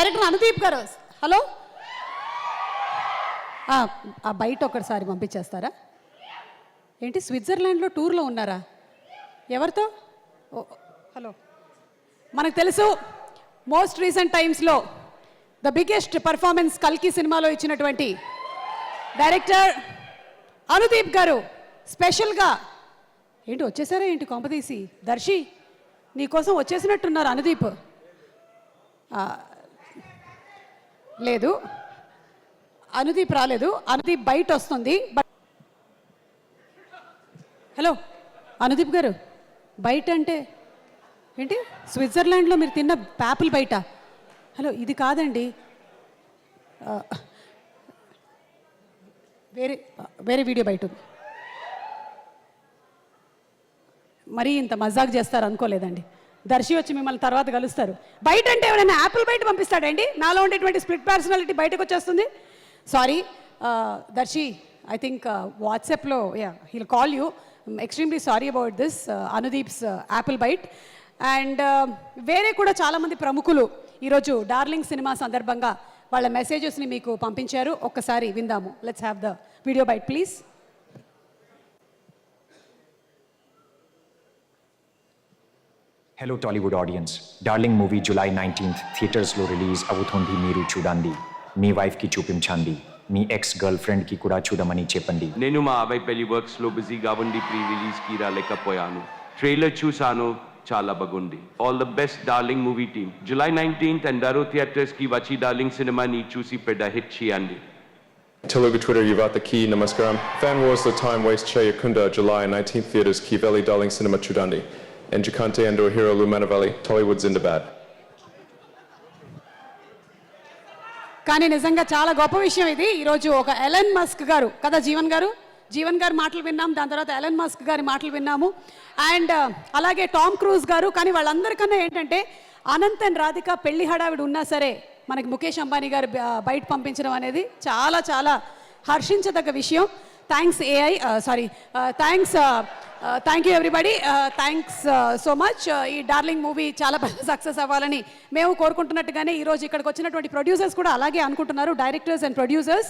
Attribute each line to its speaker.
Speaker 1: Director Anudeep గారు, hello, ఆ బయట ఒకసారి పంపించేస్తారా? ఏంటి స్విట్జర్లాండ్లో టూర్లో ఉన్నారా? ఎవరితో? హలో, మనకు తెలుసు మోస్ట్ రీసెంట్ టైమ్స్లో ద బిగ్గెస్ట్ పర్ఫార్మెన్స్ కల్కి సినిమాలో ఇచ్చినటువంటి డైరెక్టర్ అనుదీప్ గారు స్పెషల్గా ఏంటి వచ్చేసారా ఏంటి కొంపదీసి? దర్శి నీకోసం వచ్చేసినట్టున్నారు అనుదీప్. లేదు, అనుదీప్ రాలేదు, అనుదీప్ బయట వస్తుంది. హలో అనుదీప్ గారు, బయట అంటే ఏంటి? స్విట్జర్లాండ్లో మీరు తిన్న ప్యాపుల్ బయట? హలో, ఇది కాదండి, వేరే వీడియో బయట ఉంది. మరీ ఇంత మజాక్ చేస్తారు అనుకోలేదండి. దర్శి వచ్చి మిమ్మల్ని తర్వాత కలుస్తారు. బయట అంటే ఎవరైనా యాపిల్ బయట పంపిస్తాడండి? నాలో ఉండేటువంటి స్ప్లిట్ పర్సనాలిటీ బయటకు వచ్చేస్తుంది. సారీ దర్శి, ఐ థింక్ వాట్సాప్లో he'll call you. Extremely sorry about this Anudeep's apple bite. And వేరే కూడా చాలామంది ప్రముఖులు ఈరోజు డార్లింగ్ సినిమా సందర్భంగా వాళ్ళ మెసేజెస్ని మీకు పంపించారు. ఒక్కసారి విందాము. Let's have the video byte please.
Speaker 2: Hello Tollywood audience, Darling movie July 19th థియేటర్స్లో రిలీజ్ అవుతుంది. మీరు చూడండి, మీ వైఫ్కి చూపించండి, మీ ఎక్స్ గర్ల్ ఫ్రెండ్కి కూడా చూడమని చెప్పండి.
Speaker 3: నేను మా అబ్బాయి పెళ్లి వర్క్స్లో బిజీగా ఉండి ప్రీ రిలీజ్కి రాలేకపోయాను. ట్రైలర్ చూశాను, చాలా బాగుంది. All the best darling movie team. July 19th అందరూ థియేటర్స్కి వచ్చి డార్లింగ్ సినిమాని చూసి పెద్ద హిట్ చేయండి.
Speaker 4: Telugu Twitter Yuvataki Namaskaram. Fan Wars the Time Waste Chayakunda, July 19th theaters, Kiveli Darling Cinema Chudandi. And Jacante and Hero Lumanavalli, Tollywood Zindabad.
Speaker 1: కానీ నిజంగా చాలా గొప్ప విషయం ఇది. ఈరోజు ఒక ఎలన్ మస్క్ గారు కదా, జీవన్ గారు మాటలు విన్నాము, దాని తర్వాత ఎలన్ మస్క్ గారి మాటలు విన్నాము, అండ్ అలాగే టామ్ క్రూజ్ గారు. కానీ వాళ్ళందరికన్నా ఏంటంటే అనంత్ అండ్ రాధిక పెళ్లి హడావిడి ఉన్నా సరే మనకి ముఖేష్ అంబానీ గారు బయట పంపించడం అనేది చాలా చాలా హర్షించదగ్గ విషయం. Thanks AI, thank you everybody, thanks so much. ఈ డార్లింగ్ మూవీ చాలా పెద్ద సక్సెస్ అవ్వాలని మేము కోరుకుంటున్నట్టుగానే ఈరోజు ఇక్కడికి వచ్చినటువంటి ప్రొడ్యూసర్స్ కూడా అలాగే అనుకుంటున్నారు, డైరెక్టర్స్ అండ్ ప్రొడ్యూసర్స్.